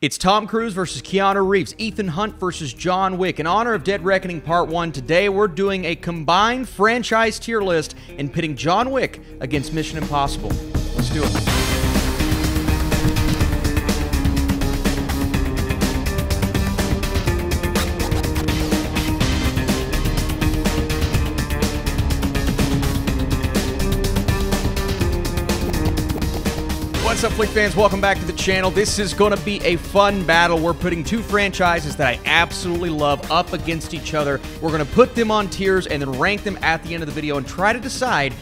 It's Tom Cruise versus Keanu Reeves, Ethan Hunt versus John Wick. In honor of Dead Reckoning Part 1, today we're doing a combined franchise tier list and pitting John Wick against Mission Impossible. Let's do it. What's up, Flick fans? Welcome back to the channel. This is going to be a fun battle. We're putting two franchises that I absolutely love up against each other. We're going to put them on tiers and then rank them at the end of the video and try to decide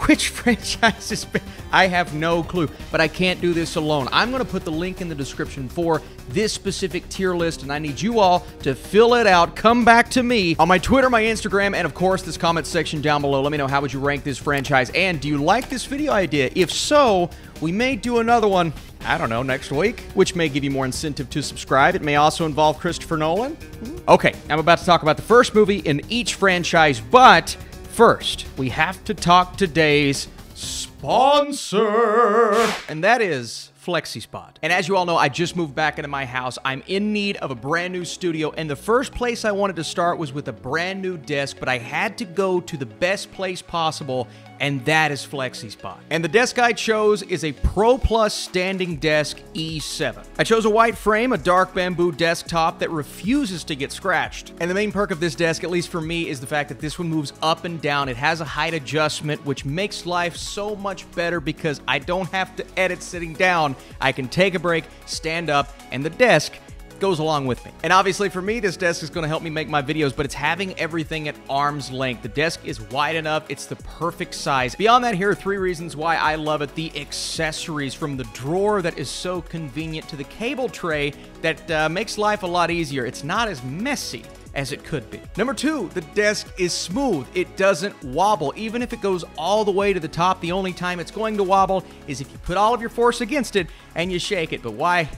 which franchise is better. I have no clue, but I can't do this alone. I'm going to put the link in the description for this specific tier list, and I need you all to fill it out. Come back to me on my Twitter, my Instagram, and of course, this comment section down below. Let me know, how would you rank this franchise, and do you like this video idea? If so, we may do another one, I don't know, next week, which may give you more incentive to subscribe. It may also involve Christopher Nolan. Okay, I'm about to talk about the first movie in each franchise, but first, we have to talk today's sponsor, and that is FlexiSpot. And as you all know, I just moved back into my house. I'm in need of a brand new studio, and the first place I wanted to start was with a brand new desk, but I had to go to the best place possible, and that is FlexiSpot. And the desk I chose is a Pro Plus Standing Desk E7. I chose a white frame, a dark bamboo desktop that refuses to get scratched. And the main perk of this desk, at least for me, is the fact that this one moves up and down. It has a height adjustment, which makes life so much better because I don't have to edit sitting down. I can take a break, stand up, and the desk goes along with me. And obviously for me, this desk is going to help me make my videos, but it's having everything at arm's length. The desk is wide enough. It's the perfect size. Beyond that, here are 3 reasons why I love it. The accessories, from the drawer that is so convenient to the cable tray that makes life a lot easier. It's not as messy as it could be. Number 2, the desk is smooth. It doesn't wobble. Even if it goes all the way to the top, the only time it's going to wobble is if you put all of your force against it and you shake it. But why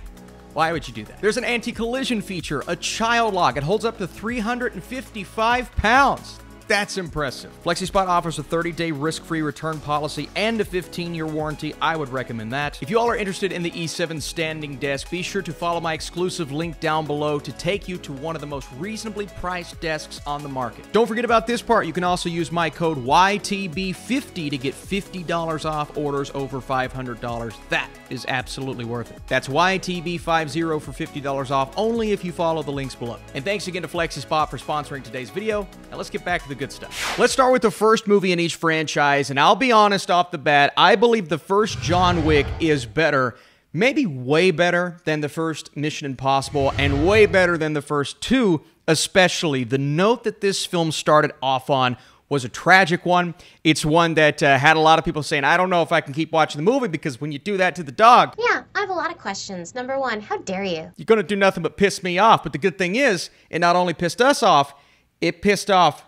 would you do that? There's an anti-collision feature, a child lock. It holds up to 355 pounds. That's impressive. FlexiSpot offers a 30-day risk-free return policy and a 15-year warranty. I would recommend that. If you all are interested in the E7 standing desk, be sure to follow my exclusive link down below to take you to one of the most reasonably priced desks on the market. Don't forget about this part. You can also use my code YTB50 to get $50 off orders over $500. That is absolutely worth it. That's YTB50 for $50 off, only if you follow the links below. And thanks again to FlexiSpot for sponsoring today's video. Now let's get back to the good stuff. Let's start with the first movie in each franchise, and I'll be honest off the bat, I believe the first John Wick is better, maybe way better than the first Mission Impossible, and way better than the first 2, especially. The note that this film started off on was a tragic one. It's one that had a lot of people saying, I don't know if I can keep watching the movie because when you do that to the dog... Yeah, I have a lot of questions. Number 1, how dare you? You're going to do nothing but piss me off. But the good thing is, it not only pissed us off, it pissed off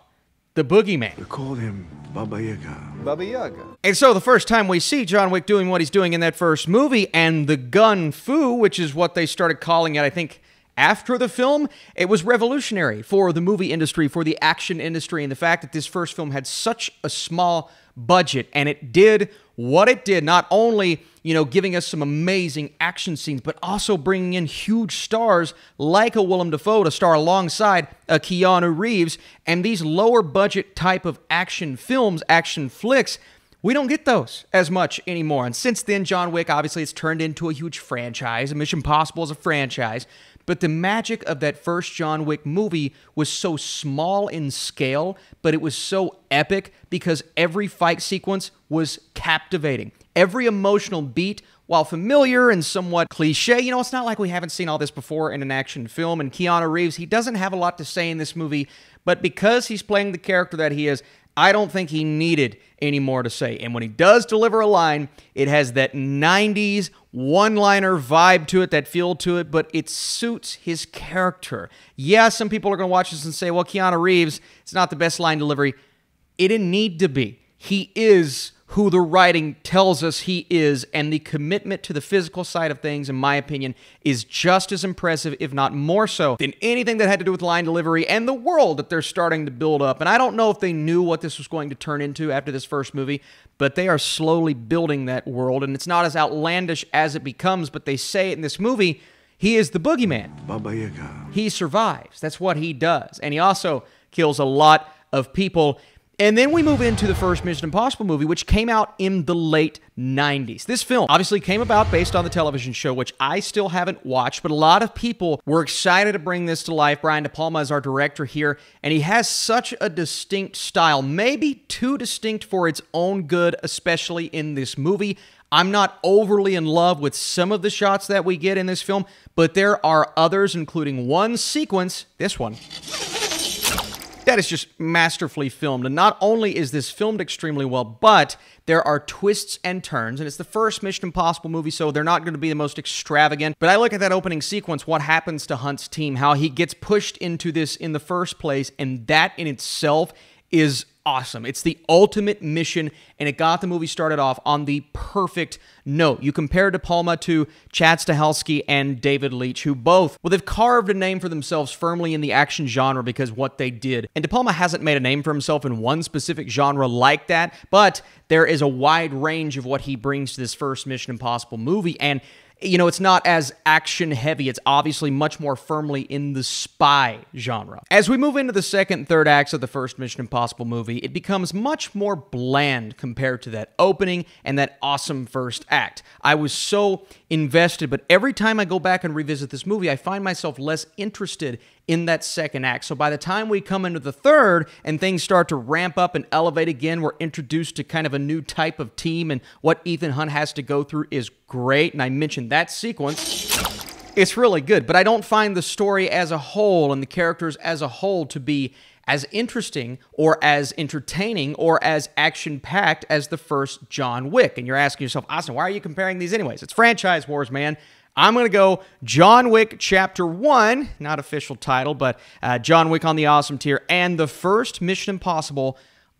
the boogeyman. They called him Baba Yaga. Baba Yaga. And so the first time we see John Wick doing what he's doing in that first movie, and the gun fu, which is what they started calling it, I think, after the film, it was revolutionary for the movie industry, for the action industry, and the fact that this first film had such a small budget, and it did what it did, not only, giving us some amazing action scenes, but also bringing in huge stars like a Willem Dafoe to star alongside a Keanu Reeves, and these lower budget type of action films, action flicks, we don't get those as much anymore. And since then, John Wick, obviously, it's turned into a huge franchise. Mission Impossible is a franchise. But the magic of that first John Wick movie was so small in scale, but it was so epic because every fight sequence was captivating. Every emotional beat, while familiar and somewhat cliche, it's not like we haven't seen all this before in an action film. And Keanu Reeves, he doesn't have a lot to say in this movie, but because he's playing the character that he is, I don't think he needed any more to say. And when he does deliver a line, it has that 90s one-liner vibe to it, that feel to it, but it suits his character. Yeah, some people are going to watch this and say, well, Keanu Reeves, it's not the best line delivery. It didn't need to be. He is who the writing tells us he is, and the commitment to the physical side of things, in my opinion, is just as impressive, if not more so, than anything that had to do with line delivery and the world that they're starting to build up. And I don't know if they knew what this was going to turn into after this first movie, but they are slowly building that world, and it's not as outlandish as it becomes, but they say it in this movie, He is the boogeyman. Baba Yaga. He survives. That's what he does. And he also kills a lot of people. And then we move into the first Mission Impossible movie, which came out in the late 90s. This film obviously came about based on the television show, which I still haven't watched, but a lot of people were excited to bring this to life. Brian De Palma is our director here, and he has such a distinct style, maybe too distinct for its own good, especially in this movie. I'm not overly in love with some of the shots that we get in this film, but there are others, including one sequence, this one, that is just masterfully filmed. And not only is this filmed extremely well, but there are twists and turns. And it's the first Mission Impossible movie, so they're not going to be the most extravagant. But I look at that opening sequence, what happens to Hunt's team, how he gets pushed into this in the first place, and that in itself is awesome. It's the ultimate mission, and it got the movie started off on the perfect note. You compare De Palma to Chad Stahelski and David Leitch, who both, well, they've carved a name for themselves firmly in the action genre because what they did. And De Palma hasn't made a name for himself in one specific genre like that, but there is a wide range of what he brings to this first Mission Impossible movie, and you know, it's not as action-heavy. It's obviously much more firmly in the spy genre. As we move into the second and third acts of the first Mission Impossible movie, it becomes much more bland compared to that opening and that awesome first act. I was so invested, but every time I go back and revisit this movie, I find myself less interested in that second act. So by the time we come into the third and things start to ramp up and elevate again, we're introduced to kind of a new type of team, and what Ethan Hunt has to go through is great. And I mentioned that sequence. It's really good, but I don't find the story as a whole and the characters as a whole to be as interesting or as entertaining or as action-packed as the first John Wick. And you're asking yourself, Austin, why are you comparing these anyways? It's franchise wars, man. I'm going to go John Wick Chapter 1, not official title, but John Wick on the awesome tier, and the first Mission Impossible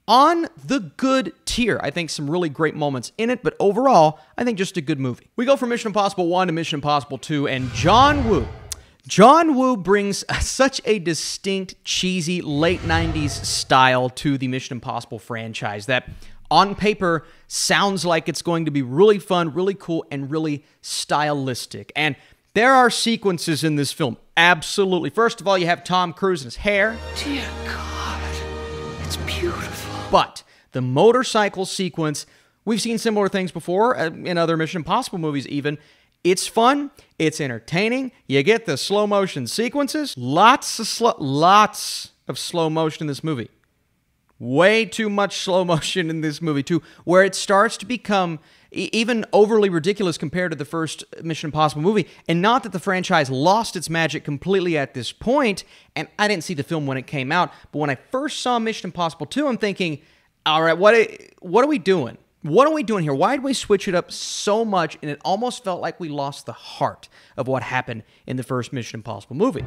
on the good tier. I think some really great moments in it, but overall, I think just a good movie. We go from Mission Impossible 1 to Mission Impossible 2, and John Woo brings such a distinct, cheesy, late 90s style to the Mission Impossible franchise that on paper sounds like it's going to be really fun, really cool, and really stylistic. And there are sequences in this film, absolutely. First of all, you have Tom Cruise and his hair. Dear God, it's beautiful. But the motorcycle sequence, we've seen similar things before in other Mission Impossible movies even. It's fun, it's entertaining, you get the slow motion sequences, lots of slow motion in this movie. Way too much slow motion in this movie, too, where it starts to become even overly ridiculous compared to the first Mission Impossible movie. And not that the franchise lost its magic completely at this point, and I didn't see the film when it came out, but when I first saw Mission Impossible 2, I'm thinking, all right, what are we doing? What are we doing here? Why did we switch it up so much? And it almost felt like we lost the heart of what happened in the first Mission Impossible movie.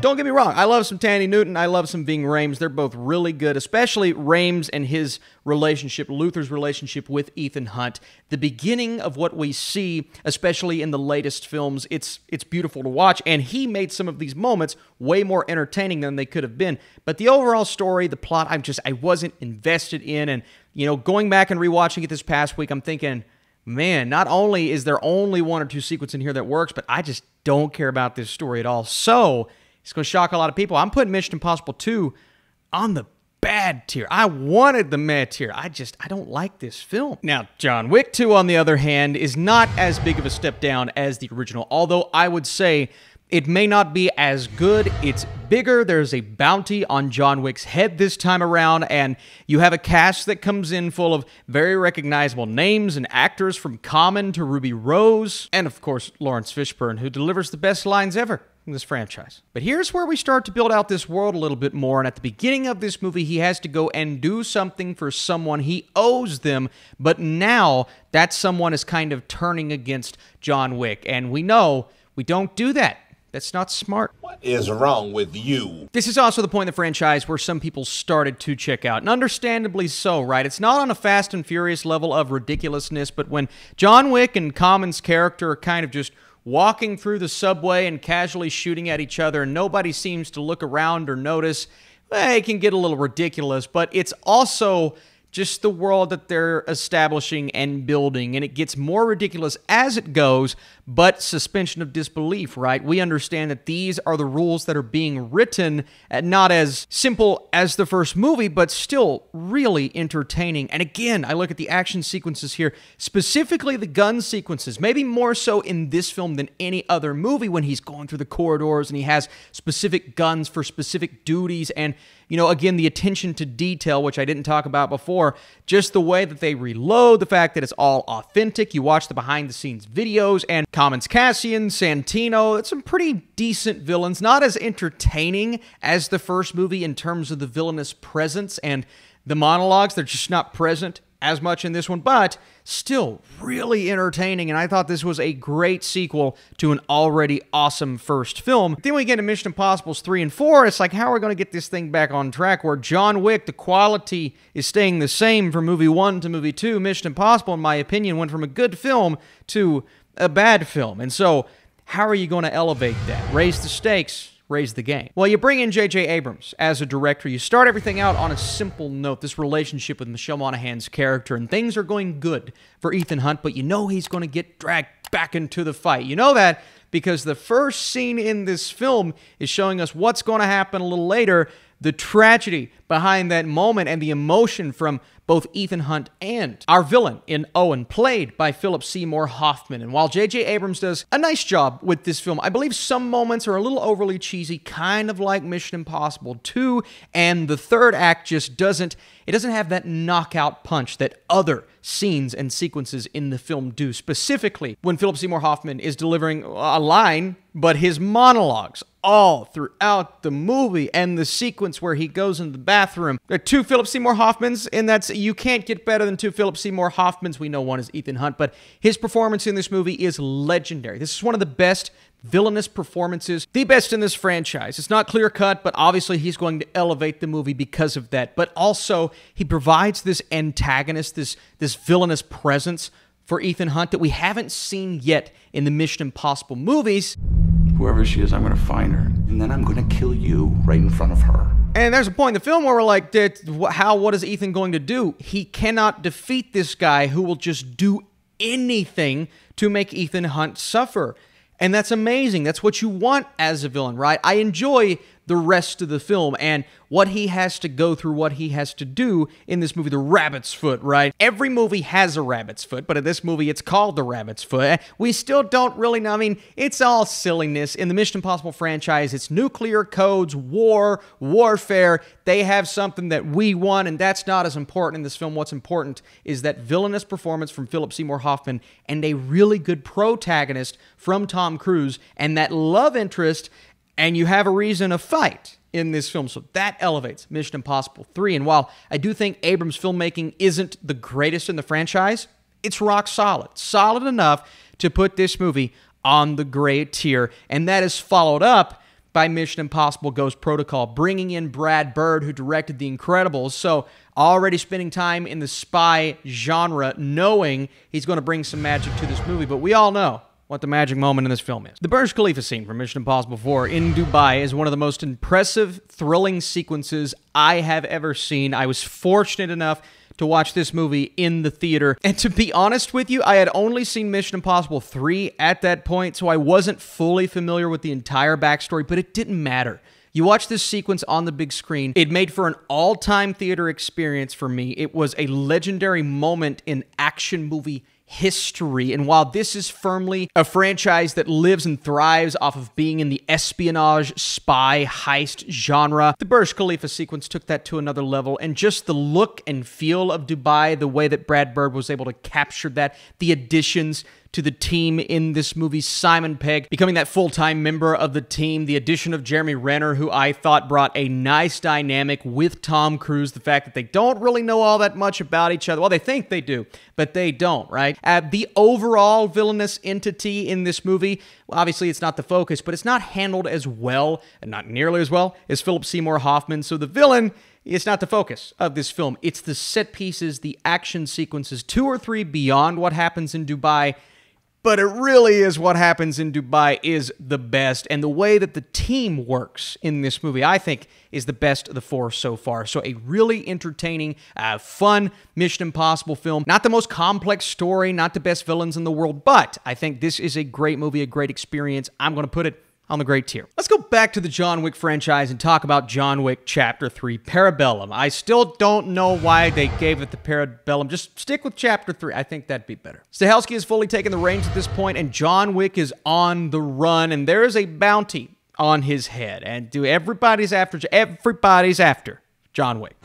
Don't get me wrong. I love some Tandy Newton. I love some Ving Rhames. They're both really good, especially Rhames and his relationship, Luther's relationship with Ethan Hunt. The beginning of what we see, especially in the latest films, it's beautiful to watch. And he made some of these moments way more entertaining than they could have been. But the overall story, the plot, I wasn't invested in. And you know, going back and rewatching it this past week, I'm thinking, man, not only is there only one or two sequences in here that works, but I just don't care about this story at all. So, it's going to shock a lot of people. I'm putting Mission Impossible 2 on the bad tier. I wanted the meh tier. I don't like this film. Now, John Wick 2, on the other hand, is not as big of a step down as the original, although I would say it may not be as good. It's bigger. There's a bounty on John Wick's head this time around, and you have a cast that comes in full of very recognizable names and actors, from Common to Ruby Rose, and of course, Lawrence Fishburne, who delivers the best lines ever in this franchise. But here's where we start to build out this world a little bit more, and at the beginning of this movie, he has to go and do something for someone. He owes them, but now that someone is kind of turning against John Wick, and we know we don't do that. That's not smart. What is wrong with you? This is also the point in the franchise where some people started to check out, and understandably so, right? It's not on a Fast and Furious level of ridiculousness, but when John Wick and Common's character are kind of just walking through the subway and casually shooting at each other, and nobody seems to look around or notice, it can get a little ridiculous, but it's also just the world that they're establishing and building, and it gets more ridiculous as it goes, but suspension of disbelief, right? We understand that these are the rules that are being written, not as simple as the first movie, but still really entertaining. And again, I look at the action sequences here, specifically the gun sequences, maybe more so in this film than any other movie when he's going through the corridors and he has specific guns for specific duties, and you know, again, the attention to detail, which I didn't talk about before, just the way that they reload, the fact that it's all authentic. You watch the behind-the-scenes videos, and Commons Cassian, Santino, it's some pretty decent villains. Not as entertaining as the first movie in terms of the villainous presence and the monologues. They're just not present as much in this one, but still really entertaining, and I thought this was a great sequel to an already awesome first film. Then we get to Mission Impossibles 3 and 4, it's like, how are we going to get this thing back on track, where John Wick, the quality is staying the same from movie 1 to movie 2. Mission Impossible, in my opinion, went from a good film to a bad film, and so how are you going to elevate that? Raise the stakes, raise the game. Well, you bring in J.J. Abrams as a director. You start everything out on a simple note, this relationship with Michelle Monaghan's character, and things are going good for Ethan Hunt, but you know he's going to get dragged back into the fight. You know that because the first scene in this film is showing us what's going to happen a little later, the tragedy behind that moment and the emotion from both Ethan Hunt and our villain in Owen, played by Philip Seymour Hoffman. And while J.J. Abrams does a nice job with this film, I believe some moments are a little overly cheesy, kind of like Mission Impossible 2, and the third act just doesn't have that knockout punch that other scenes and sequences in the film do, specifically when Philip Seymour Hoffman is delivering a line, but his monologues all throughout the movie, and the sequence where he goes into the bathroom. There are two Philip Seymour Hoffmans, and you can't get better than two Philip Seymour Hoffmans. We know one is Ethan Hunt, but his performance in this movie is legendary. This is one of the best villainous performances, the best in this franchise. It's not clear-cut, but obviously he's going to elevate the movie because of that. But also, he provides this antagonist, this villainous presence for Ethan Hunt that we haven't seen yet in the Mission Impossible movies. Whoever she is, I'm going to find her, and then I'm going to kill you right in front of her. And there's a point in the film where we're like, what is Ethan going to do? He cannot defeat this guy who will just do anything to make Ethan Hunt suffer. And that's amazing. That's what you want as a villain, right? I enjoy the rest of the film and what he has to go through, what he has to do in this movie, the rabbit's foot, right? Every movie has a rabbit's foot, but in this movie, it's called the rabbit's foot. We still don't really know. I mean, it's all silliness. In the Mission Impossible franchise, it's nuclear codes, warfare. They have something that we want, and that's not as important in this film. What's important is that villainous performance from Philip Seymour Hoffman and a really good protagonist from Tom Cruise and that love interest, and you have a reason to fight in this film. So that elevates Mission Impossible 3. And while I do think Abrams' filmmaking isn't the greatest in the franchise, it's rock solid. Solid enough to put this movie on the great tier. And that is followed up by Mission Impossible Ghost Protocol, bringing in Brad Bird, who directed The Incredibles. So already spending time in the spy genre, knowing he's going to bring some magic to this movie. But we all know what the magic moment in this film is. The Burj Khalifa scene from Mission Impossible 4 in Dubai is one of the most impressive, thrilling sequences I have ever seen. I was fortunate enough to watch this movie in the theater. And to be honest with you, I had only seen Mission Impossible 3 at that point, so I wasn't fully familiar with the entire backstory, but it didn't matter. You watch this sequence on the big screen, it made for an all-time theater experience for me. It was a legendary moment in action movie history. And while this is firmly a franchise that lives and thrives off of being in the espionage, spy, heist genre, the Burj Khalifa sequence took that to another level. And just the look and feel of Dubai, the way that Brad Bird was able to capture that, the additions to the team in this movie, Simon Pegg becoming that full-time member of the team, the addition of Jeremy Renner, who I thought brought a nice dynamic with Tom Cruise, the fact that they don't really know all that much about each other. Well, they think they do, but they don't, right? The overall villainous entity in this movie, well, obviously it's not the focus, but it's not handled as well, and not nearly as well, as Philip Seymour Hoffman. So the villain, it's not the focus of this film. It's the set pieces, the action sequences, 2 or 3 beyond what happens in Dubai. But it really is what happens in Dubai is the best. And the way that the team works in this movie, I think, is the best of the four so far. So a really entertaining, fun Mission Impossible film. Not the most complex story, not the best villains in the world, but I think this is a great movie, a great experience. I'm going to put it on the great tier. Let's go back to the John Wick franchise and talk about John Wick Chapter 3, Parabellum. I still don't know why they gave it the Parabellum. Just stick with Chapter 3. I think that'd be better. Stahelski has fully taken the reins at this point, and John Wick is on the run, and there is a bounty on his head. And everybody's after John Wick.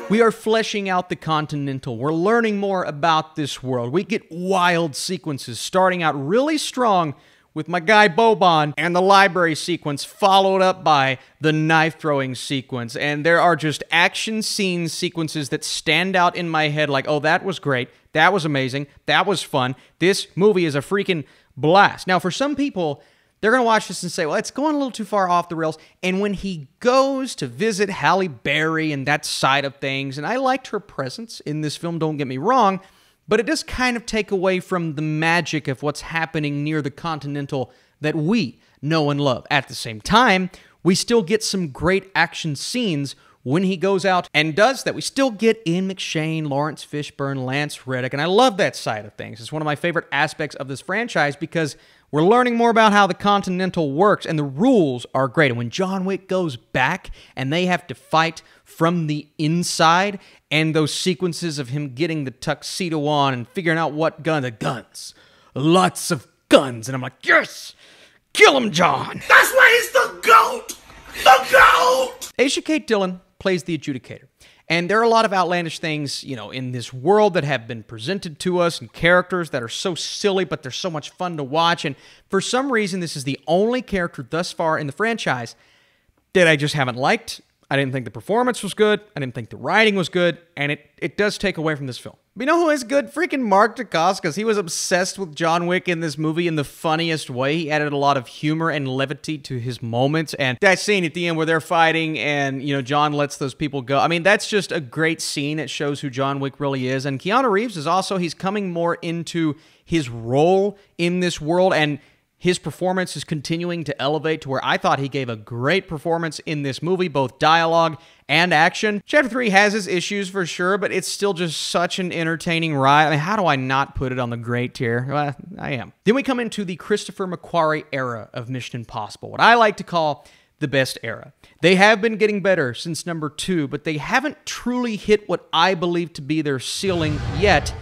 We are fleshing out the Continental. We're learning more about this world. We get wild sequences, starting out really strong with my guy Boban and the library sequence, followed up by the knife-throwing sequence. And there are just action scene sequences that stand out in my head like, oh, that was great, that was amazing, that was fun. This movie is a freaking blast. Now, for some people, they're going to watch this and say, well, it's going a little too far off the rails. And when he goes to visit Halle Berry and that side of things, and I liked her presence in this film, don't get me wrong, but it does kind of take away from the magic of what's happening near the Continental that we know and love. At the same time, we still get some great action scenes when he goes out and does that. We still get Ian McShane, Lawrence Fishburne, Lance Reddick, and I love that side of things. It's one of my favorite aspects of this franchise because we're learning more about how the Continental works, and the rules are great. And when John Wick goes back and they have to fight from the inside, and those sequences of him getting the tuxedo on and figuring out what gun, the guns, lots of guns, and I'm like, yes, kill him, John. That's why he's the GOAT! The GOAT! Aisha Kate Dillon plays the adjudicator. And there are a lot of outlandish things, in this world that have been presented to us and characters that are so silly, but they're so much fun to watch. And for some reason, this is the only character thus far in the franchise that I just haven't liked. I didn't think the performance was good. I didn't think the writing was good. And it does take away from this film. But you know who is good? Freaking Mark Dacascos. He was obsessed with John Wick in this movie in the funniest way. He added a lot of humor and levity to his moments. And that scene at the end where they're fighting and, John lets those people go. I mean, that's just a great scene. It shows who John Wick really is. And Keanu Reeves is also, he's coming more into his role in this world. And his performance is continuing to elevate to where I thought he gave a great performance in this movie, both dialogue and action. Chapter 3 has its issues for sure, but it's still just such an entertaining ride. I mean, how do I not put it on the great tier? Well, I am. Then we come into the Christopher McQuarrie era of Mission Impossible, what I like to call the best era. They have been getting better since number 2, but they haven't truly hit what I believe to be their ceiling yet,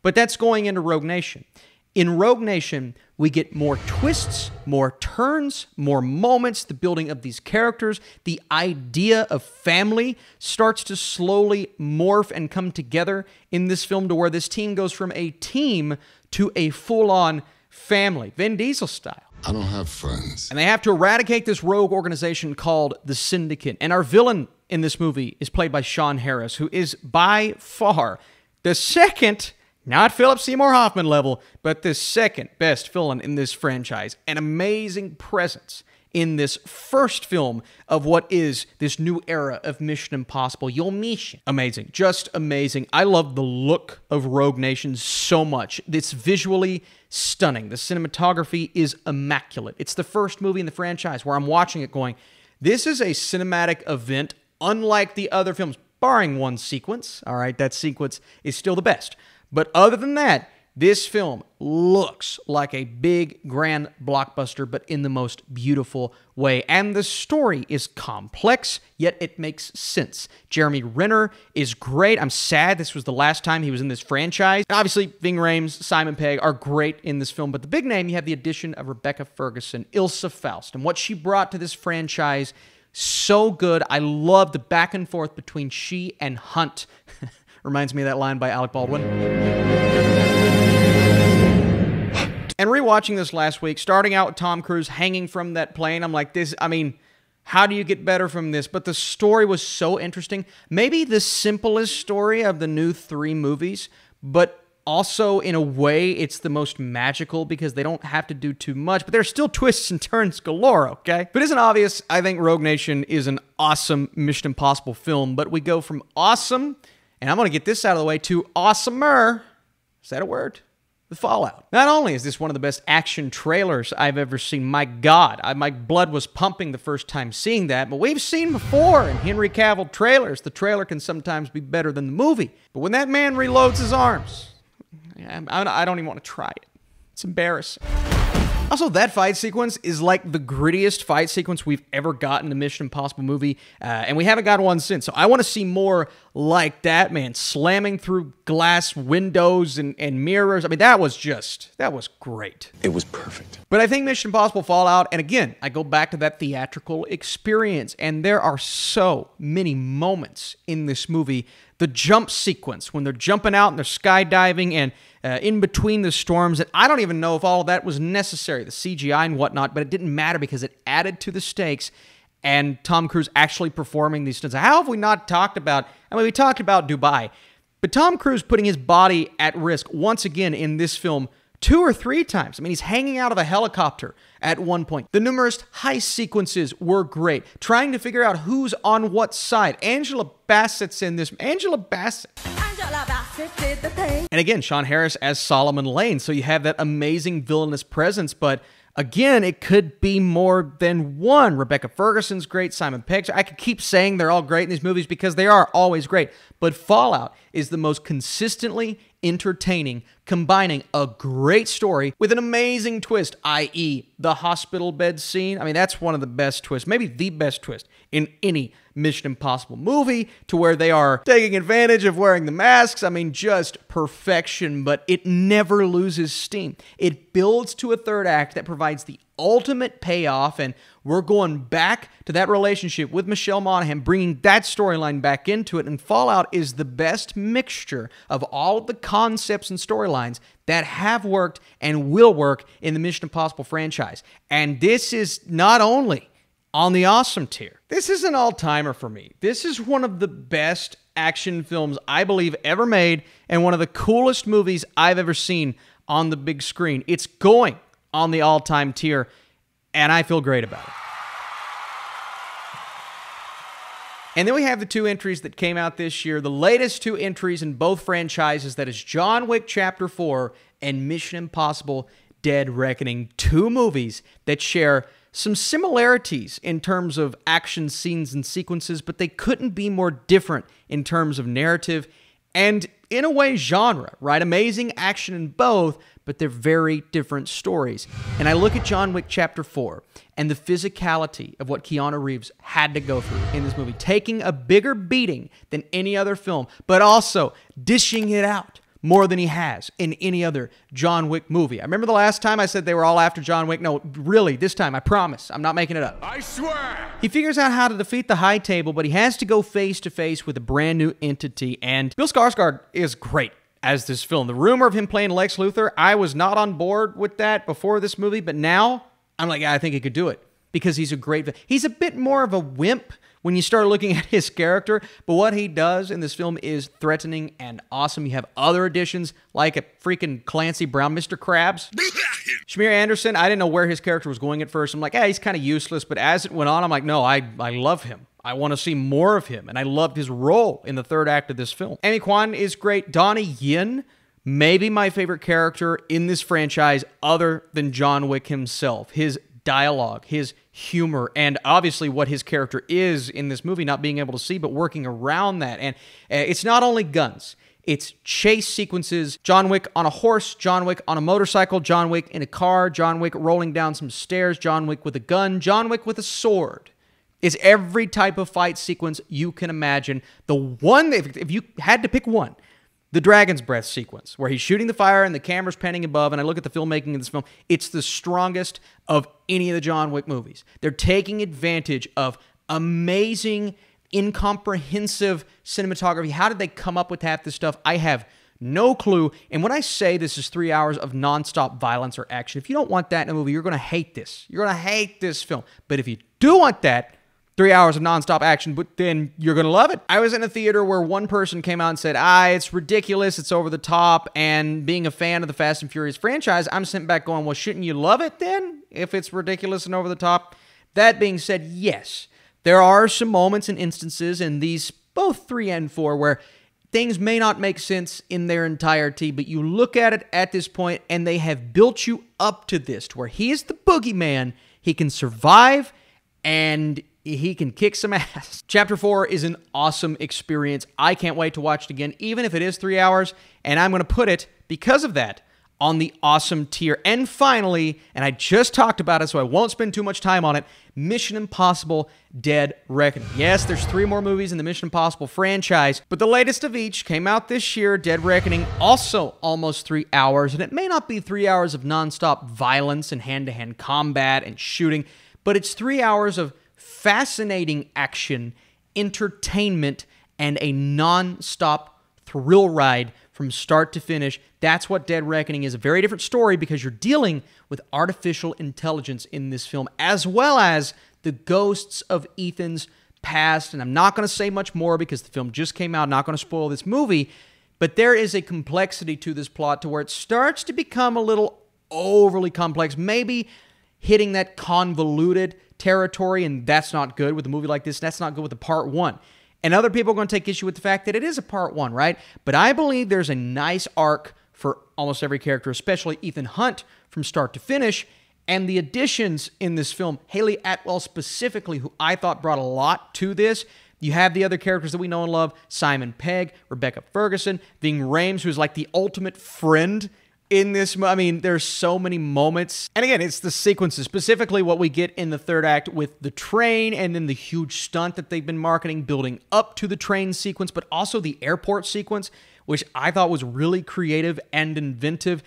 but that's going into Rogue Nation. In Rogue Nation, we get more twists, more turns, more moments, the building of these characters. The idea of family starts to slowly morph and come together in this film to where this team goes from a team to a full-on family, Vin Diesel style. I don't have friends. And they have to eradicate this rogue organization called the Syndicate. And our villain in this movie is played by Sean Harris, who is by far the second, not Philip Seymour Hoffman level, but the second best villain in this franchise. An amazing presence in this first film of what is this new era of Mission Impossible. Your mission. Amazing. Just amazing. I love the look of Rogue Nation so much. It's visually stunning. The cinematography is immaculate. It's the first movie in the franchise where I'm watching it going, this is a cinematic event unlike the other films, barring one sequence. All right, that sequence is still the best. But other than that, this film looks like a big, grand blockbuster, but in the most beautiful way. And the story is complex, yet it makes sense. Jeremy Renner is great. I'm sad this was the last time he was in this franchise. Obviously, Ving Rhames, Simon Pegg are great in this film, but the big name, you have the addition of Rebecca Ferguson, Ilsa Faust, and what she brought to this franchise, so good. I love the back and forth between she and Hunt. Reminds me of that line by Alec Baldwin. And rewatching this last week, starting out with Tom Cruise hanging from that plane, I'm like, how do you get better from this? But the story was so interesting. Maybe the simplest story of the new 3 movies, but also, in a way, it's the most magical because they don't have to do too much, but there's still twists and turns galore, okay? If it isn't obvious, I think Rogue Nation is an awesome Mission Impossible film, but we go from awesome, and I'm going to get this out of the way, to awesomer. Is that a word? The Fallout. Not only is this one of the best action trailers I've ever seen, my God, my blood was pumping the first time seeing that, but we've seen before in Henry Cavill trailers, the trailer can sometimes be better than the movie. But when that man reloads his arms, I don't even want to try it. It's embarrassing. Also, that fight sequence is like the grittiest fight sequence we've ever gotten in a Mission Impossible movie, and we haven't got one since. So I want to see more like that, man, slamming through glass windows and mirrors. I mean, that was great. It was perfect. But I think Mission Impossible Fallout, and again, I go back to that theatrical experience, and there are so many moments in this movie. The jump sequence, when they're jumping out and they're skydiving and in between the storms, and I don't even know if all of that was necessary, the CGI and whatnot, but it didn't matter because it added to the stakes, and Tom Cruise actually performing these stunts. How have we not talked about, I mean, we talked about Dubai, but Tom Cruise putting his body at risk once again in this film 2 or 3 times. I mean, he's hanging out of a helicopter at one point. The numerous heist sequences were great. Trying to figure out who's on what side. Angela Bassett's in this. Angela Bassett did the thing. And again, Sean Harris as Solomon Lane. So you have that amazing villainous presence, but again, it could be more than one. Rebecca Ferguson's great. Simon Pegg. I could keep saying they're all great in these movies because they are always great. But Fallout is the most consistently entertaining, combining a great story with an amazing twist, i.e. the hospital bed scene. I mean, that's one of the best twists, maybe the best twist in any Mission Impossible movie, to where they are taking advantage of wearing the masks. I mean, just perfection, but it never loses steam. It builds to a third act that provides the ultimate payoff, and we're going back to that relationship with Michelle Monaghan, bringing that storyline back into it, and Fallout is the best mixture of all of the concepts and storylines that have worked and will work in the Mission Impossible franchise. And this is not only on the awesome tier. This is an all-timer for me. This is one of the best action films I believe ever made, and one of the coolest movies I've ever seen on the big screen. It's going on the all-time tier, and I feel great about it. And then we have the 2 entries that came out this year, the latest 2 entries in both franchises, that is John Wick Chapter 4 and Mission Impossible Dead Reckoning, 2 movies that share some similarities in terms of action scenes and sequences, but they couldn't be more different in terms of narrative and, in a way, genre, right? Amazing action in both, but they're very different stories. And I look at John Wick Chapter 4 and the physicality of what Keanu Reeves had to go through in this movie, taking a bigger beating than any other film, but also dishing it out more than he has in any other John Wick movie. I remember the last time I said they were all after John Wick. No, really, this time, I promise. I'm not making it up. I swear! He figures out how to defeat the High Table, but he has to go face-to-face with a brand new entity, and Bill Skarsgård is great as this film. The rumor of him playing Lex Luthor, I was not on board with that before this movie, but now, I'm like, yeah, I think he could do it, because he's a great... He's a bit more of a wimp when you start looking at his character, but what he does in this film is threatening and awesome. You have other additions, like a freaking Clancy Brown, Mr. Krabs. Shamir Anderson, I didn't know where his character was going at first. I'm like, he's kind of useless, but as it went on, I'm like, no, I love him. I want to see more of him, and I loved his role in the third act of this film. Amy Kwan is great. Donnie Yen, maybe my favorite character in this franchise other than John Wick himself. His dialogue, his humor, and obviously what his character is in this movie, not being able to see, but working around that. And it's not only guns, it's chase sequences. John Wick on a horse, John Wick on a motorcycle, John Wick in a car, John Wick rolling down some stairs, John Wick with a gun, John Wick with a sword. It's every type of fight sequence you can imagine. The one, if you had to pick one, the Dragon's Breath sequence, where he's shooting the fire and the camera's panning above, and I look at the filmmaking of this film, it's the strongest of any of the John Wick movies. They're taking advantage of amazing, incomprehensive cinematography. How did they come up with half this stuff? I have no clue. And when I say this is 3 hours of nonstop violence or action, if you don't want that in a movie, you're going to hate this. You're going to hate this film. But if you do want that, 3 hours of nonstop action, but then you're going to love it. I was in a theater where one person came out and said, it's ridiculous, it's over the top, and being a fan of the Fast and Furious franchise, I'm sent back going, well, shouldn't you love it then, if it's ridiculous and over the top? That being said, yes, there are some moments and instances in these, both 3 and 4, where things may not make sense in their entirety, but you look at it at this point and they have built you up to this, to where he is the boogeyman, he can survive, and he can kick some ass. Chapter 4 is an awesome experience. I can't wait to watch it again, even if it is 3 hours, and I'm going to put it, because of that, on the awesome tier. And finally, and I just talked about it, so I won't spend too much time on it, Mission Impossible Dead Reckoning. Yes, there's 3 more movies in the Mission Impossible franchise, but the latest of each came out this year, Dead Reckoning, also almost 3 hours, and it may not be 3 hours of nonstop violence and hand-to-hand combat and shooting, but it's 3 hours of fascinating action, entertainment, and a non-stop thrill ride from start to finish. That's what Dead Reckoning is. A very different story because you're dealing with artificial intelligence in this film, as well as the ghosts of Ethan's past. And I'm not going to say much more because the film just came out. I'm not going to spoil this movie. But there is a complexity to this plot to where it starts to become a little overly complex, maybe hitting that convoluted territory, and that's not good with a movie like this. That's not good with the part 1. And other people are going to take issue with the fact that it is a part 1, right? But I believe there's a nice arc for almost every character, especially Ethan Hunt from start to finish. And the additions in this film, Haley Atwell specifically, who I thought brought a lot to this. You have the other characters that we know and love, Simon Pegg, Rebecca Ferguson, Ving Rhames, who's like the ultimate friend in this. I mean, there's so many moments. And again, it's the sequences, specifically what we get in the third act with the train and then the huge stunt that they've been marketing building up to the train sequence, but also the airport sequence, which I thought was really creative and inventive.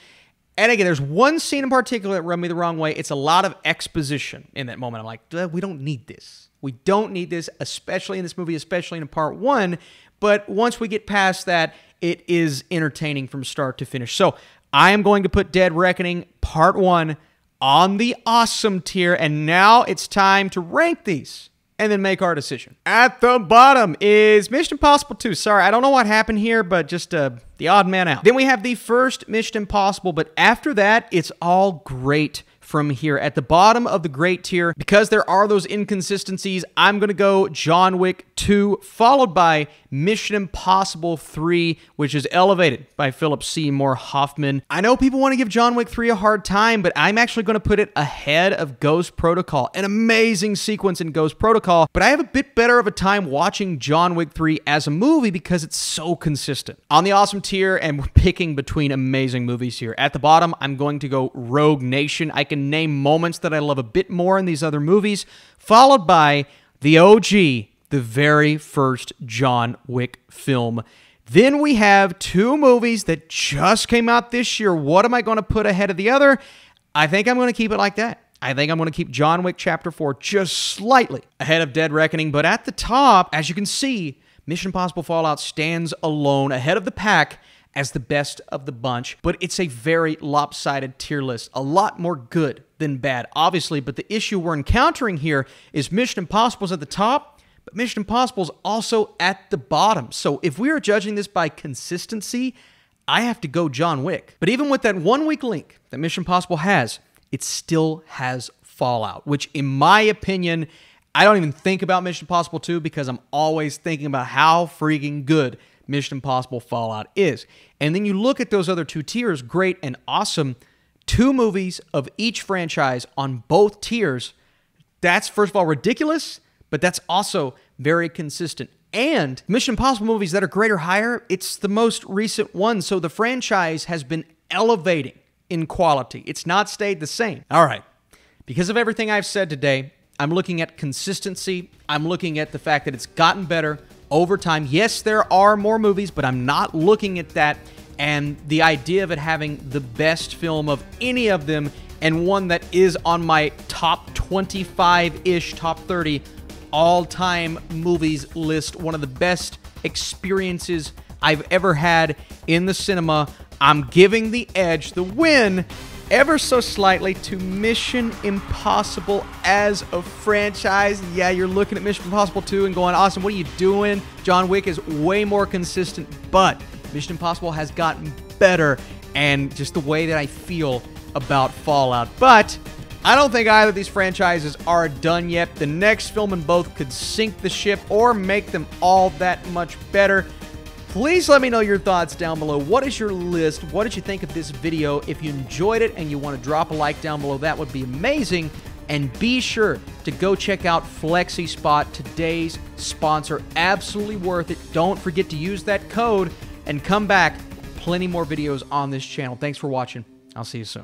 And again, there's one scene in particular that rubbed me the wrong way. It's a lot of exposition in that moment. I'm like, we don't need this. We don't need this, especially in this movie, especially in part 1. But once we get past that, it is entertaining from start to finish. So I am going to put Dead Reckoning Part 1 on the awesome tier, and now it's time to rank these and then make our decision. At the bottom is Mission Impossible 2. Sorry, I don't know what happened here, but just the odd man out. Then we have the first Mission Impossible, but after that, it's all great from here. At the bottom of the great tier, because there are those inconsistencies, I'm going to go John Wick 2, followed by Mission Impossible 3, which is elevated by Philip Seymour Hoffman. I know people want to give John Wick 3 a hard time, but I'm actually going to put it ahead of Ghost Protocol. An amazing sequence in Ghost Protocol, but I have a bit better of a time watching John Wick 3 as a movie because it's so consistent. On the awesome tier, and we're picking between amazing movies here. At the bottom, I'm going to go Rogue Nation. I can name moments that I love a bit more in these other movies, followed by the OG, the very first John Wick film. Then we have 2 movies that just came out this year. What am I going to put ahead of the other? I think I'm going to keep it like that. I think I'm going to keep John Wick Chapter 4 just slightly ahead of Dead Reckoning, but at the top, as you can see, Mission Impossible Fallout stands alone ahead of the pack as the best of the bunch, but it's a very lopsided tier list. A lot more good than bad, obviously, but the issue we're encountering here is Mission Impossible's at the top, but Mission Impossible's also at the bottom. So if we are judging this by consistency, I have to go John Wick. But even with that 1 weak link that Mission Impossible has, it still has Fallout, which in my opinion, I don't even think about Mission Impossible 2 because I'm always thinking about how freaking good Mission Impossible Fallout is. And then you look at those other 2 tiers, great and awesome, 2 movies of each franchise on both tiers. That's, first of all, ridiculous, but that's also very consistent. And Mission Impossible movies that are great or higher, it's the most recent one, so the franchise has been elevating in quality. It's not stayed the same. All right, because of everything I've said today, I'm looking at consistency. I'm looking at the fact that it's gotten better over time. Yes, there are more movies, but I'm not looking at that. And the idea of it having the best film of any of them and one that is on my top 25-ish, top 30 all-time movies list, one of the best experiences I've ever had in the cinema, I'm giving the edge, the win, ever so slightly to Mission Impossible as a franchise. Yeah, you're looking at Mission Impossible 2 and going, Austin, what are you doing? John Wick is way more consistent, but Mission Impossible has gotten better, and just the way that I feel about Fallout. But I don't think either of these franchises are done yet. The next film in both could sink the ship or make them all that much better. Please let me know your thoughts down below. What is your list? What did you think of this video? If you enjoyed it and you want to drop a like down below, that would be amazing. And be sure to go check out FlexiSpot, today's sponsor. Absolutely worth it. Don't forget to use that code and come back. Plenty more videos on this channel. Thanks for watching. I'll see you soon.